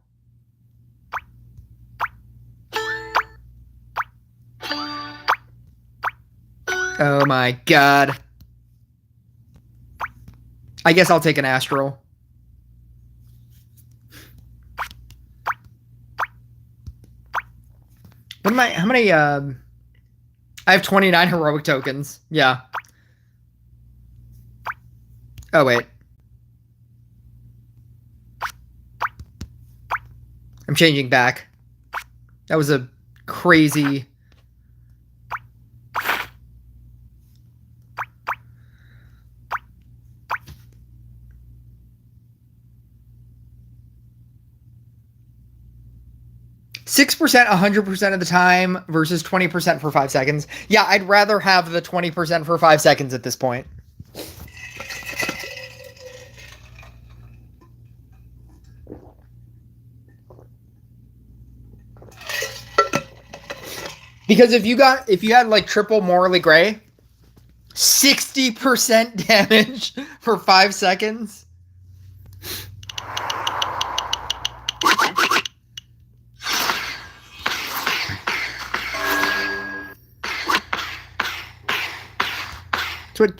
Oh my god. I guess I'll take an Astral. What am I? How many? I have 29 heroic tokens. Yeah. Oh wait. I'm changing back. That was a crazy. %, 100% of the time versus 20% for 5 seconds. Yeah, I'd rather have the 20% for 5 seconds at this point. Because if you had like triple morally gray, 60% damage for 5 seconds. Twitch.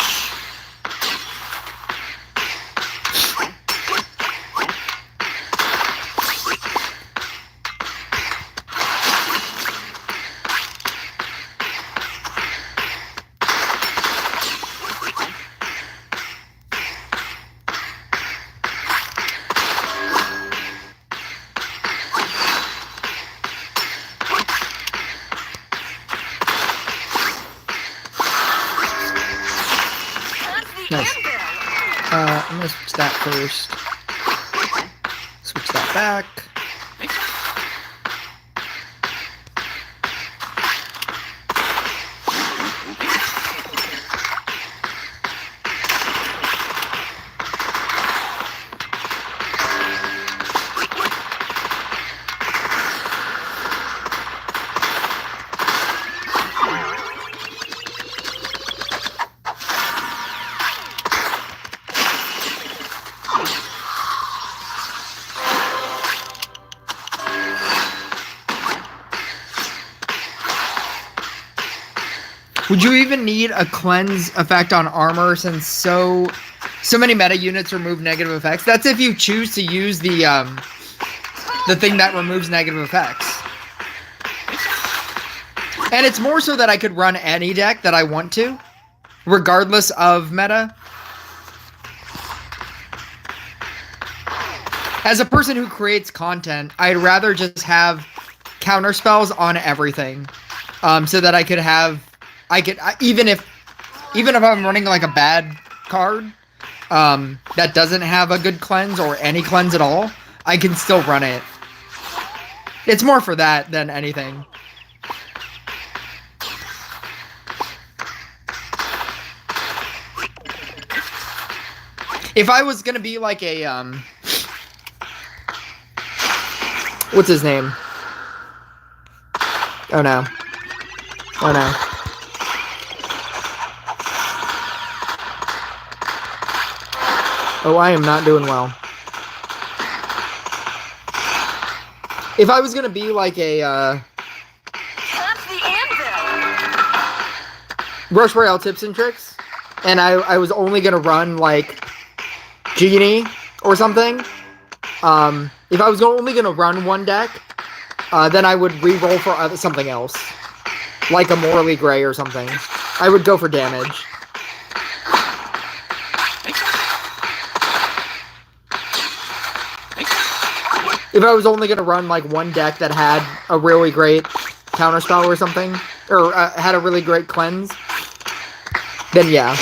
Nice. I'm gonna switch that first. Switch that back. Would you even need a cleanse effect on armor since so many meta units remove negative effects? That's if you choose to use the thing that removes negative effects. And it's more so that I could run any deck that I want to, regardless of meta. As a person who creates content, I'd rather just have counter spells on everything, so that I could even if I'm running like a bad card that doesn't have a good cleanse or any cleanse at all, I can still run it. It's more for that than anything. If I was gonna be like a what's his name? Oh no. Oh no. Oh, I am not doing well. If I was gonna be like a, Touch the anvil. Rush Royale tips and tricks, and I was only gonna run, like, Genie or something, if I was only gonna run one deck, then I would re-roll for something else. Like a Morley Gray or something. I would go for damage. If I was only going to run like one deck that had a really great counterspell or something, or had a really great cleanse, then yeah.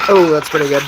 Oh, that's pretty good.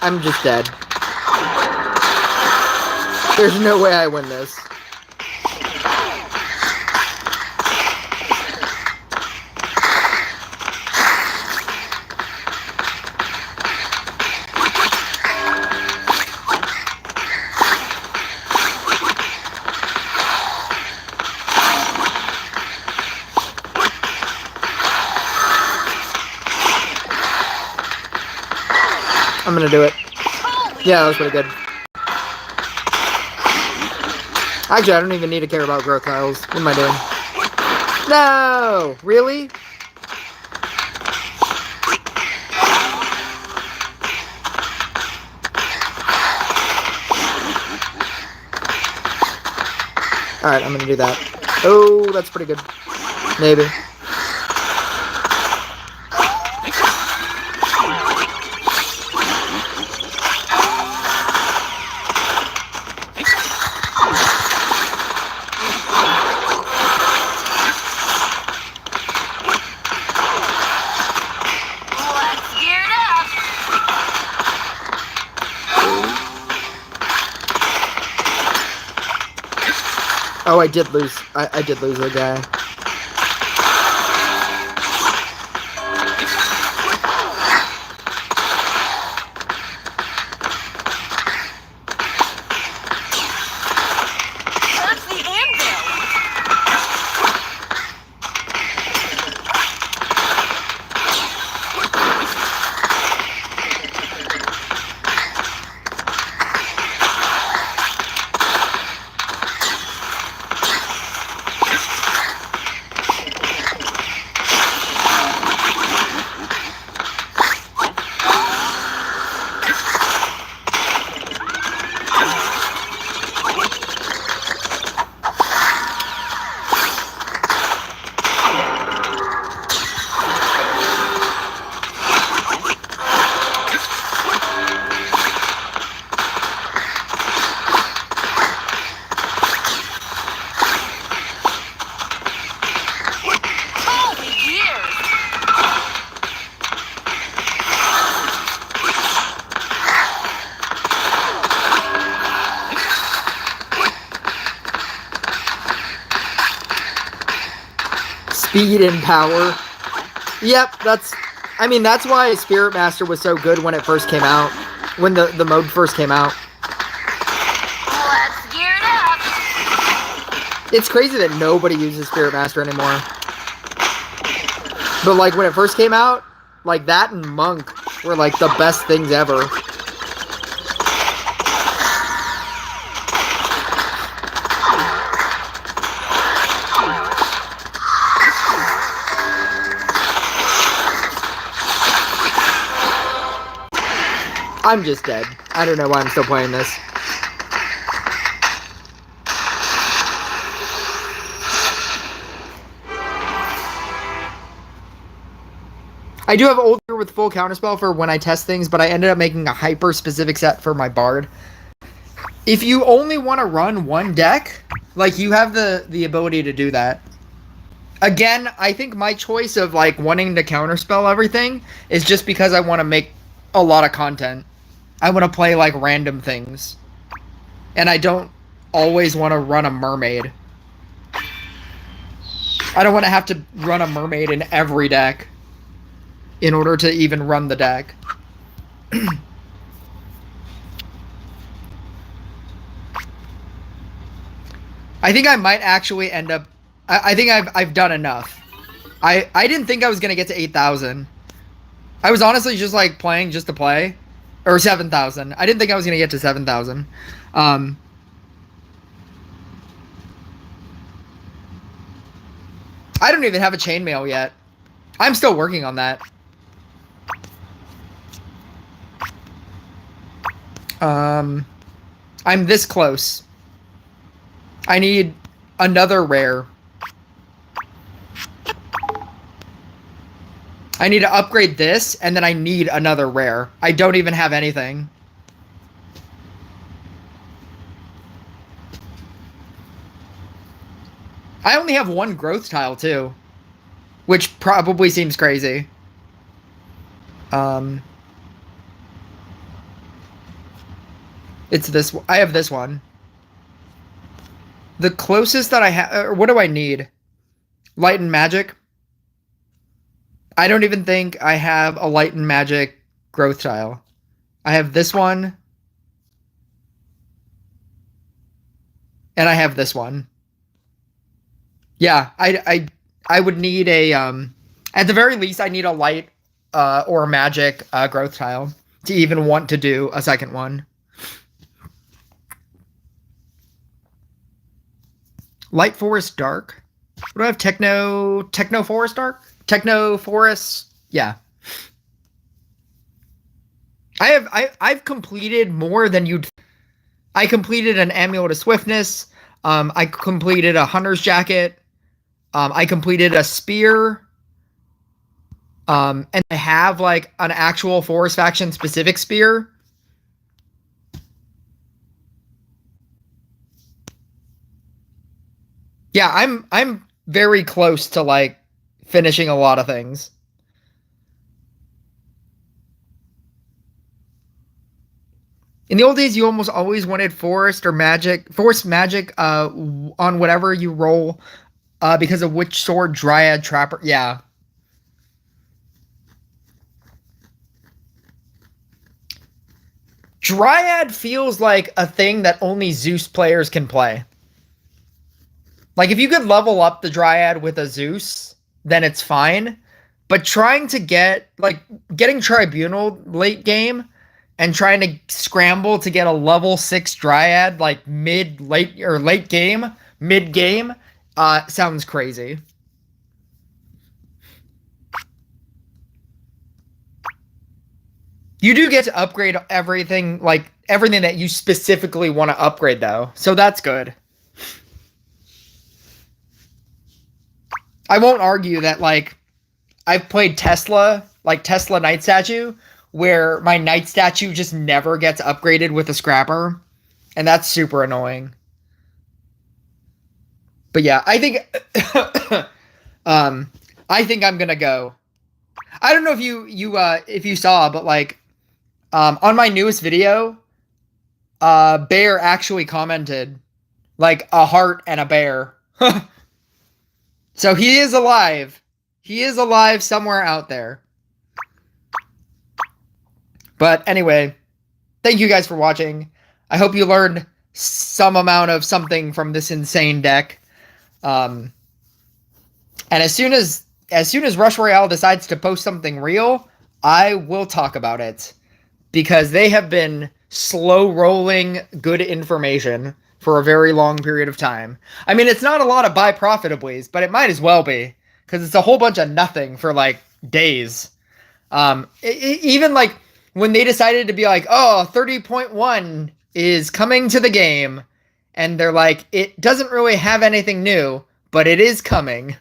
I'm just dead. There's no way I win this. I'm gonna do it. Yeah, that was pretty good. Actually, I don't even need to care about growth tiles. What am I doing? No! Really? Alright, I'm gonna do that. Oh, that's pretty good. Maybe. Oh, I did lose. I did lose a guy. Touch the anvil. Speed and power. Yep, I mean, that's why Spirit Master was so good when it first came out. When the mode first came out. Let's gear it up. It's crazy that nobody uses Spirit Master anymore. But, like, when it first came out, like, that and Monk were, like, the best things ever. I'm just dead. I don't know why I'm still playing this. I do have older with full counterspell for when I test things, but I ended up making a hyper-specific set for my Bard. If you only want to run one deck, like, you have the ability to do that. Again, I think my choice of, like, wanting to counterspell everything is just because I want to make a lot of content. I want to play, like, random things. And I don't always want to run a mermaid. I don't want to have to run a mermaid in every deck in order to even run the deck. I think I might actually end up... I think I've done enough. I didn't think I was going to get to 8,000. I was honestly just, like, playing just to play. Or 7,000. I didn't think I was going to get to 7,000. I don't even have a chainmail yet. I'm still working on that. I'm this close. I need another rare. I need to upgrade this, and then I need another rare. I don't even have anything. I only have one growth tile, too. Which probably seems crazy. It's this... I have this one. The closest that I have... What do I need? Light and Magic? I don't even think I have a Light and Magic growth tile. I have this one. And I have this one. Yeah, I would need a... at the very least, I need a Light or a Magic growth tile to even want to do a second one. Light Forest Dark? What do I have? Techno Forest Dark? Techno Forest? Yeah. I've completed more than you'd... I completed an Amulet of Swiftness. I completed a Hunter's Jacket. I completed a Spear. And I have, like, an actual Forest Faction specific Spear. Yeah, I'm very close to, like, finishing a lot of things. In the old days, you almost always wanted forest magic on whatever you roll because of Witch Sword, Dryad, Trapper. Yeah. Dryad feels like a thing that only Zeus players can play. Like, if you could level up the Dryad with a Zeus, then it's fine. But trying to getting Tribunal late game and trying to scramble to get a level 6 Dryad, like, late game, mid game, sounds crazy. You do get to upgrade everything, like, everything that you specifically want to upgrade, though. So that's good. I won't argue that, like, I've played Tesla, like Tesla Knight Statue, where my Knight Statue just never gets upgraded with a Scrapper, and that's super annoying. But yeah, I think, I think I'm gonna go. I don't know if you saw, but, like, on my newest video, Bear actually commented, like, a heart and a bear. So he is alive. He is alive somewhere out there. But anyway, thank you guys for watching. I hope you learned some amount of something from this insane deck. And as soon as Rush Royale decides to post something real, I will talk about it. Because they have been slow rolling good information for a very long period of time. I mean, it's not a lot of buy profitably, but it might as well be. Because it's a whole bunch of nothing for like days. Even like when they decided to be like, oh, 30.1 is coming to the game. And they're like, it doesn't really have anything new, but it is coming.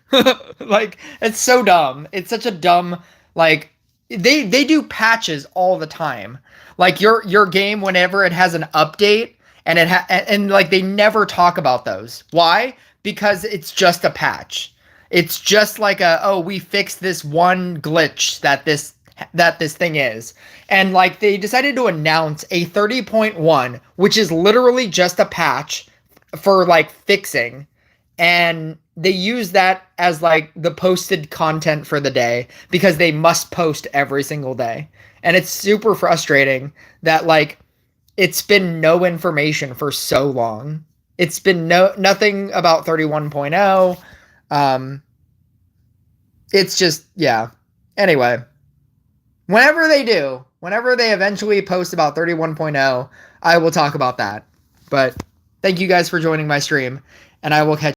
Like, it's so dumb. It's such a dumb, like, they do patches all the time. Like your game, whenever it has an update, and and like they never talk about those. Why? Because it's just a patch. It's just like we fixed this one glitch that this thing is. And like they decided to announce a 30.1, which is literally just a patch for like fixing. And they use that as like the posted content for the day because they must post every single day. And it's super frustrating that like it's been no information for so long. It's been nothing about 31.0. It's just, yeah. Anyway, whenever they eventually post about 31.0, I will talk about that. But thank you guys for joining my stream, and I will catch